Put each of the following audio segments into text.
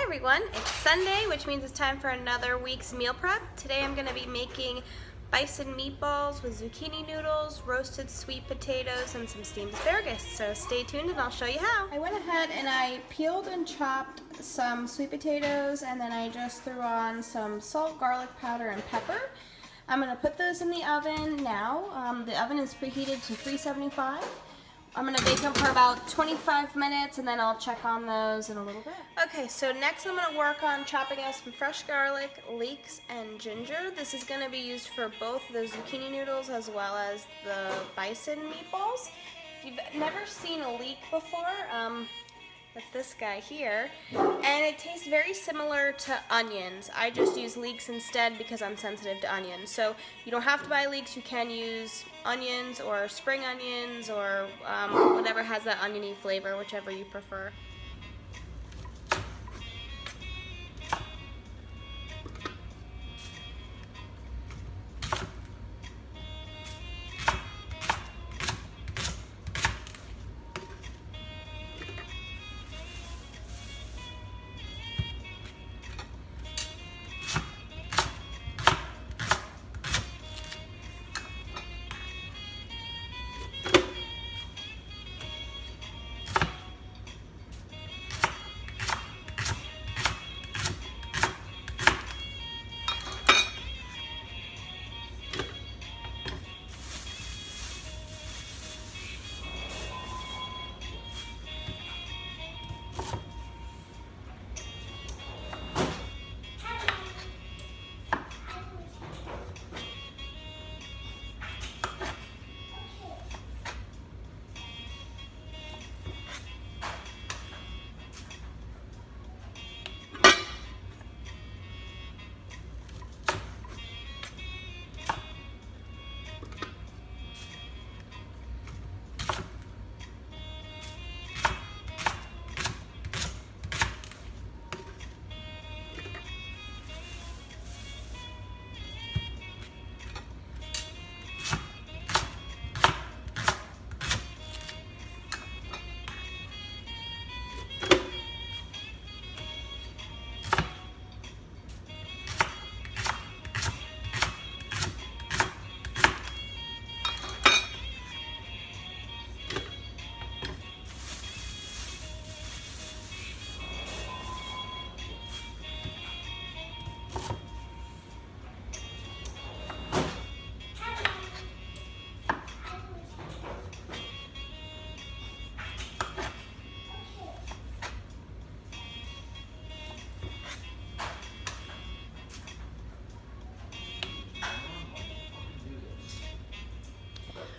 everyone, it's Sunday, which means it's time for another week's meal prep. Today I'm going to be making bison meatballs with zucchini noodles, roasted sweet potatoes, and some steamed asparagus. So stay tuned and I'll show you how. I went ahead and I peeled and chopped some sweet potatoes, and then I just threw on some salt, garlic powder, and pepper. I'm going to put those in the oven now. The oven is preheated to 375. I'm going to bake them for about 25 minutes and then I'll check on those in a little bit. Okay, so next I'm going to work on chopping up some fresh garlic, leeks, and ginger. This is going to be used for both the zucchini noodles as well as the bison meatballs. If you've never seen a leek before, that's this guy here, and it tastes very similar to onions. I just use leeks instead because I'm sensitive to onions. So you don't have to buy leeks, you can use onions or spring onions or whatever has that oniony flavor, whichever you prefer.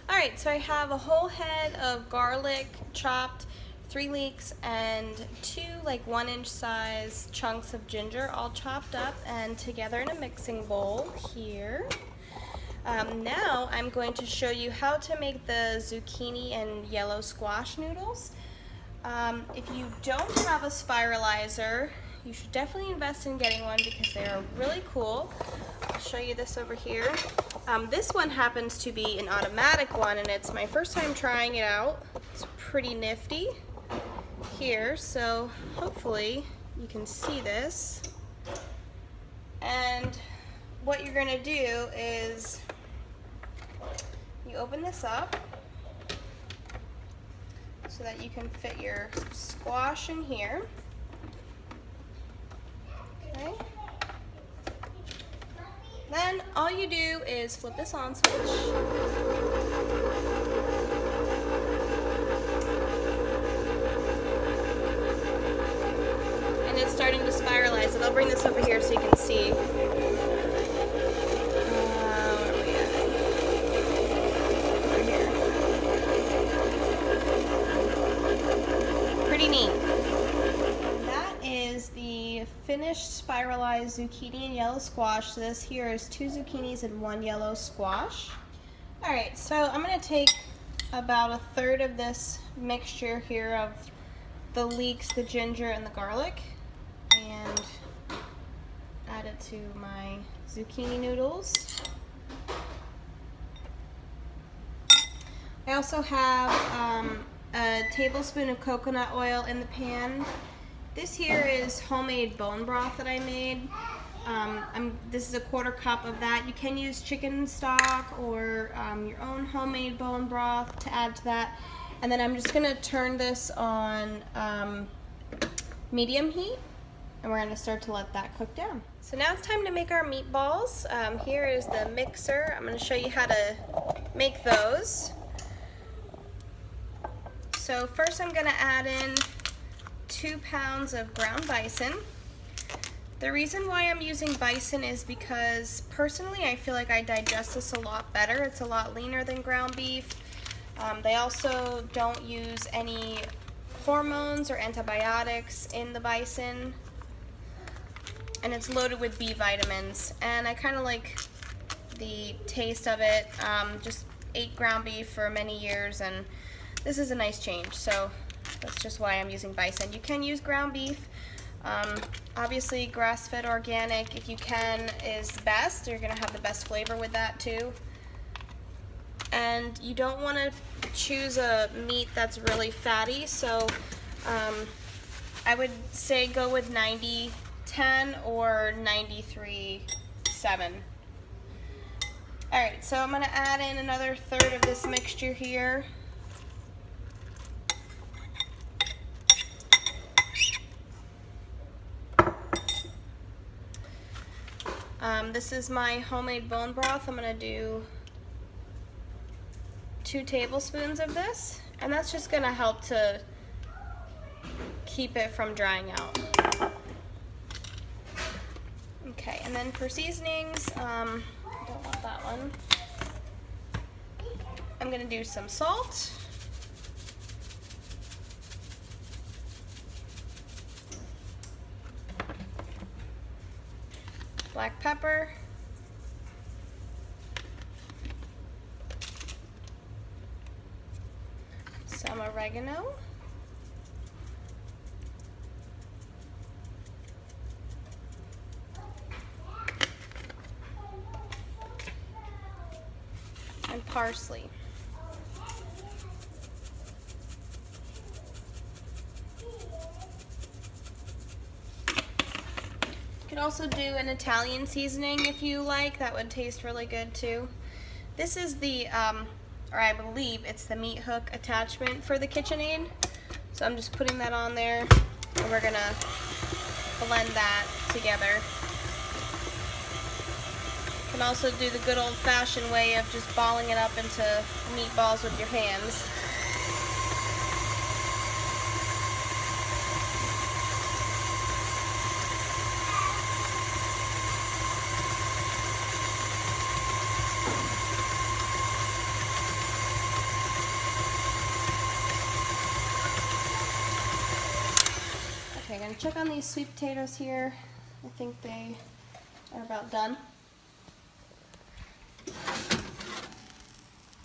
Alright, so I have a whole head of garlic chopped, 3 leeks, and 2 like 1-inch size chunks of ginger all chopped up and together in a mixing bowl here. Now I'm going to show you how to make the zucchini and yellow squash noodles. If you don't have a spiralizer, you should definitely invest in getting one because they are really cool. I'll show you this over here. This one happens to be an automatic one, and it's my first time trying it out. It's pretty nifty here, so hopefully you can see this. And what you're going to do is you open this up so that you can fit your squash in here. Okay. Then all you do is flip this on switch. And it's starting to spiralize. And I'll bring this over here so you can see. Where are we at? Over here. Pretty neat. Is the finished spiralized zucchini and yellow squash. So this here is 2 zucchinis and 1 yellow squash. Alright, so I'm going to take about 1/3 of this mixture here of the leeks, the ginger, and the garlic and add it to my zucchini noodles. I also have a tablespoon of coconut oil in the pan. This here is homemade bone broth that I made. This is a 1/4 cup of that. You can use chicken stock or your own homemade bone broth to add to that. And then I'm just gonna turn this on medium heat, and we're gonna start to let that cook down. So now it's time to make our meatballs. Here is the mixer. I'm gonna show you how to make those. So first I'm gonna add in 2 pounds of ground bison. The reason why I'm using bison is because personally I feel like I digest this a lot better. It's a lot leaner than ground beef. They also don't use any hormones or antibiotics in the bison, and it's loaded with B vitamins, and I kind of like the taste of it. Just ate ground beef for many years, and this is a nice change, so that's just why I'm using bison. You can use ground beef. Obviously grass-fed organic, if you can, is best. You're gonna have the best flavor with that too. And you don't want to choose a meat that's really fatty, so I would say go with 90-10 or 93-7. Alright, so I'm going to add in another 1/3 of this mixture here. This is my homemade bone broth. I'm going to do 2 tablespoons of this, and that's just going to help to keep it from drying out. Okay, and then for seasonings, I don't want that one. I'm going to do some salt. Black pepper. Some oregano. And parsley. You could also do an Italian seasoning if you like. That would taste really good too. This is the or I believe it's the meat hook attachment for the KitchenAid. So I'm just putting that on there, and we're gonna blend that together. You can also do the good old-fashioned way of just balling it up into meatballs with your hands. Okay, I'm going to check on these sweet potatoes here. I think they are about done.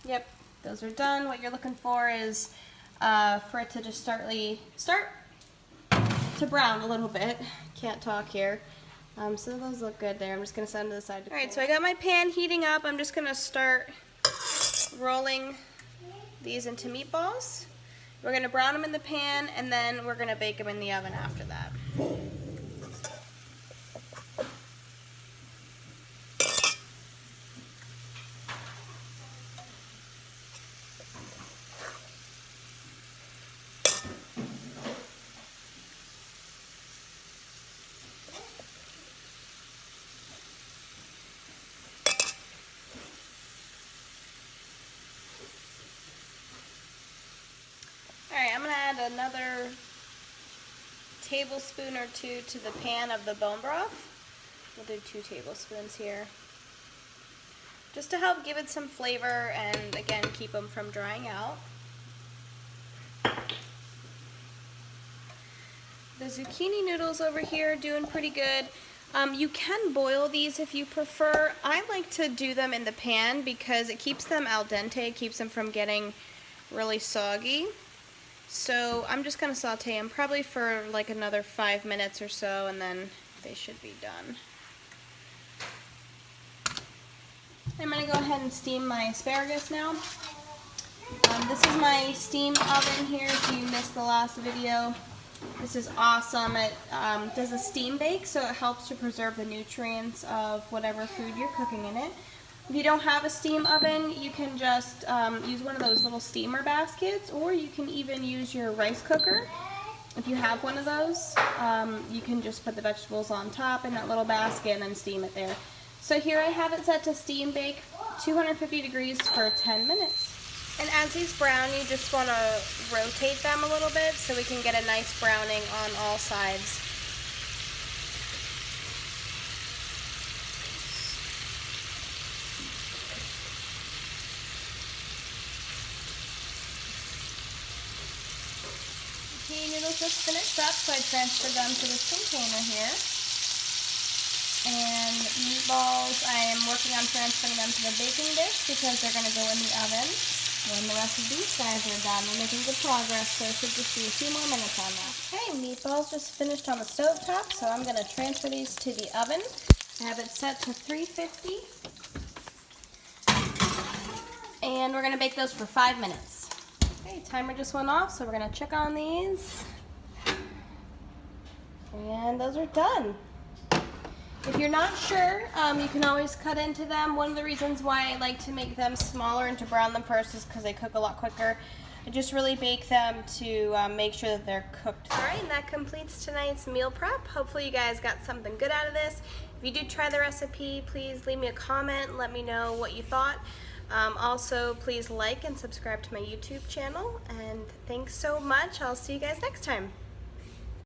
Yep, those are done. What you're looking for is for it to just start to brown a little bit. Can't talk here. So those look good there. I'm just going to set them to the side. Alright, so I got my pan heating up. I'm just going to start rolling these into meatballs. We're going to brown them in the pan, and then we're going to bake them in the oven after that. Alright, I'm going to add another tablespoon or 2 to the pan of the bone broth. We'll do 2 tablespoons here, just to help give it some flavor and, again, keep them from drying out. The zucchini noodles over here are doing pretty good. You can boil these if you prefer. I like to do them in the pan because it keeps them al dente, keeps them from getting really soggy. So I'm just going to saute them probably for like another 5 minutes or so, and then they should be done. I'm going to go ahead and steam my asparagus now. This is my steam oven here if you missed the last video. This is awesome. It does a steam bake, so it helps to preserve the nutrients of whatever food you're cooking in it. If you don't have a steam oven, you can just use one of those little steamer baskets, or you can even use your rice cooker. If you have one of those, you can just put the vegetables on top in that little basket and then steam it there. So here I have it set to steam bake 250 degrees for 10 minutes. And as these brown, you just want to rotate them a little bit so we can get a nice browning on all sides. Zucchini noodles just finished up, so I transferred them to this container here. And meatballs, I am working on transferring them to the baking dish because they're going to go in the oven when the rest of these guys are done. We're making good progress, so it should just be a few more minutes on that. Okay, meatballs just finished on the stove top, so I'm going to transfer these to the oven. I have it set to 350. And we're going to bake those for 5 minutes. Okay, timer just went off, so we're going to check on these. And those are done. If you're not sure, you can always cut into them. One of the reasons why I like to make them smaller and to brown them first is because they cook a lot quicker. I just really bake them to make sure that they're cooked. Alright, and that completes tonight's meal prep. Hopefully you guys got something good out of this. If you do try the recipe, please leave me a comment and let me know what you thought. Also, please like and subscribe to my YouTube channel. And thanks so much. I'll see you guys next time.